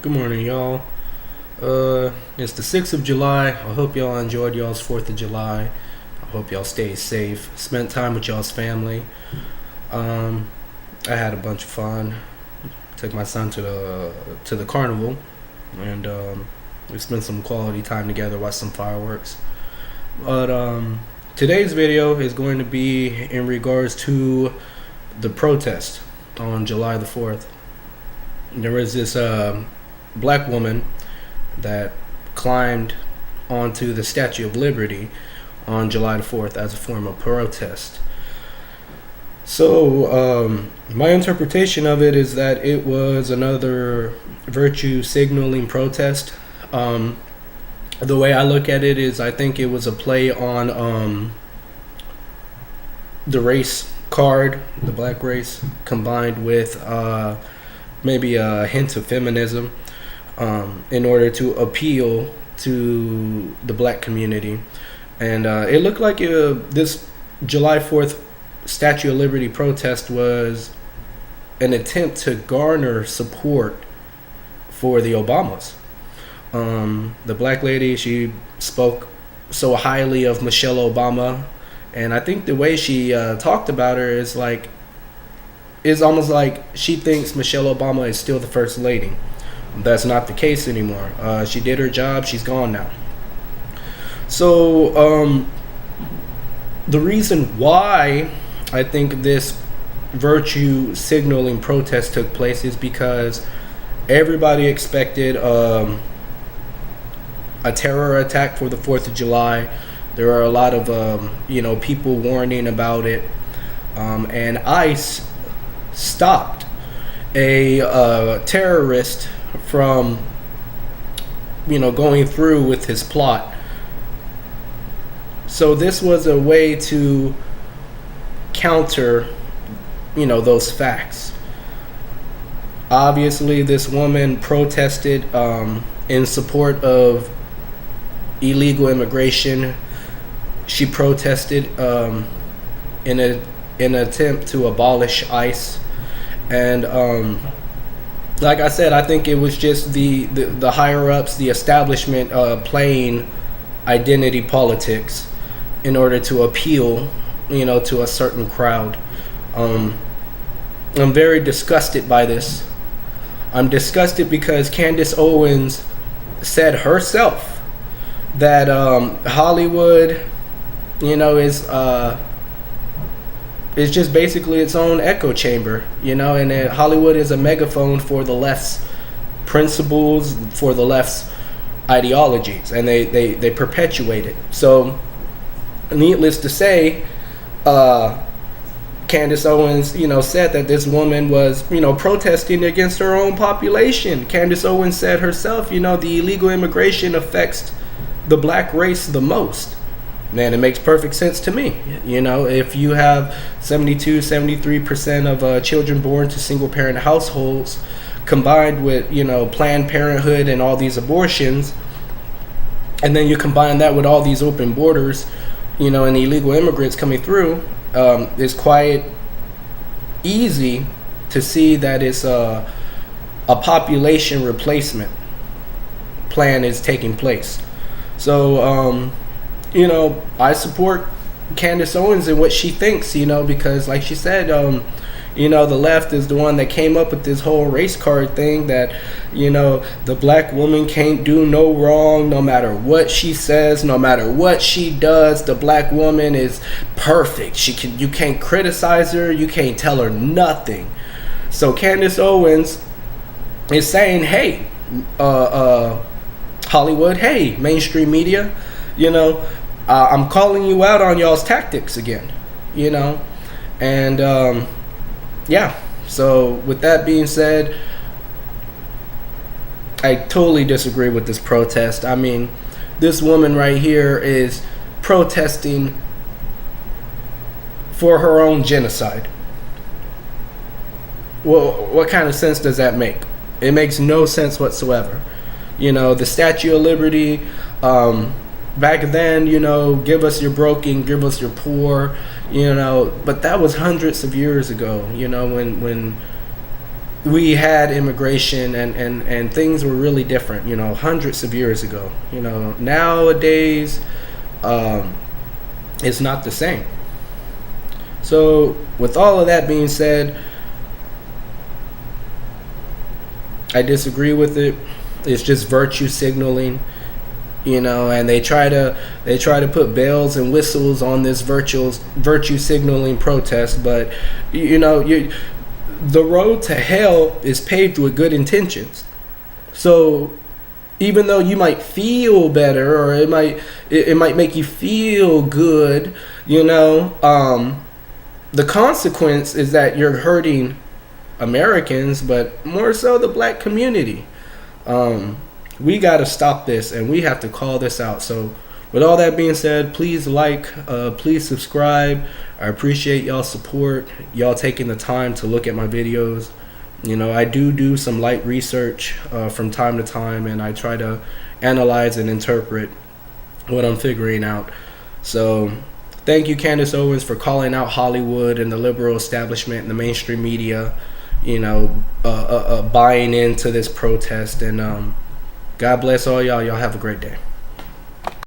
Good morning, y'all. It's the 6th of July. I hope y'all enjoyed y'all's 4th of July. I hope y'all stayed safe, spent time with y'all's family. Um, I had a bunch of fun. Took my son to the carnival, and we spent some quality time together, watched some fireworks. But today's video is going to be in regards to the protest on July the 4th. There was this black woman that climbed onto the Statue of Liberty on July the 4th as a form of protest. So my interpretation of it is that it was another virtue signaling protest. The way I look at it is I think it was a play on the race card, the black race, combined with maybe a hint of feminism in order to appeal to the black community. And it looked like this July 4th Statue of Liberty protest was an attempt to garner support for the Obamas. The black lady, she spoke so highly of Michelle Obama, and I think the way she talked about her is almost like she thinks Michelle Obama is still the first lady. That's not the case anymore. She did her job. She's gone now. So the reason why I think this virtue signaling protest took place is because everybody expected a terror attack for the 4th of July. There are a lot of people warning about it, and ICE stopped a terrorist from going through with his plot. So this was a way to counter those facts. Obviously this woman protested in support of illegal immigration. She protested in an attempt to abolish ICE. And like I said, I think it was just the higher ups, the establishment playing identity politics in order to appeal to a certain crowd. I'm very disgusted by this. I'm disgusted because Candace Owens said herself that Hollywood is just basically its own echo chamber, and that Hollywood is a megaphone for the left's principles, for the left's ideologies, and they perpetuate it. So, needless to say, Candace Owens, said that this woman was, protesting against her own population. Candace Owens said herself, the illegal immigration affects the black race the most. Man, it makes perfect sense to me. If you have 73% of children born to single parent households combined with, Planned Parenthood and all these abortions, and then you combine that with all these open borders, and illegal immigrants coming through, it's quite easy to see that it's a population replacement plan is taking place. So, I support Candace Owens and what she thinks, because like she said, the left is the one that came up with this whole race card thing that, the black woman can't do no wrong no matter what she says, no matter what she does. The black woman is perfect. You can't criticize her, you can't tell her nothing. So Candace Owens is saying, hey, Hollywood, hey, mainstream media, I'm calling you out on y'all's tactics again, and yeah. So with that being said, I totally disagree with this protest. I mean, this woman right here is protesting for her own genocide. Well, what kind of sense does that make? It makes no sense whatsoever. The Statue of Liberty, back then, give us your broken, give us your poor, but that was hundreds of years ago, when we had immigration and things were really different, hundreds of years ago. Nowadays, it's not the same. So with all of that being said, I disagree with it. It's just virtue signaling, and they try to put bells and whistles on this virtue signaling protest, but the road to hell is paved with good intentions. So even though you might feel better, or it might make you feel good, the consequence is that you're hurting Americans, but more so the black community. We got to stop this, and we have to call this out. So with all that being said, please please subscribe. I appreciate y'all's support, y'all taking the time to look at my videos. I do some light research from time to time, and I try to analyze and interpret what I'm figuring out. So thank you, Candace Owens, for calling out Hollywood and the liberal establishment and the mainstream media, buying into this protest. And God bless all y'all. Y'all have a great day.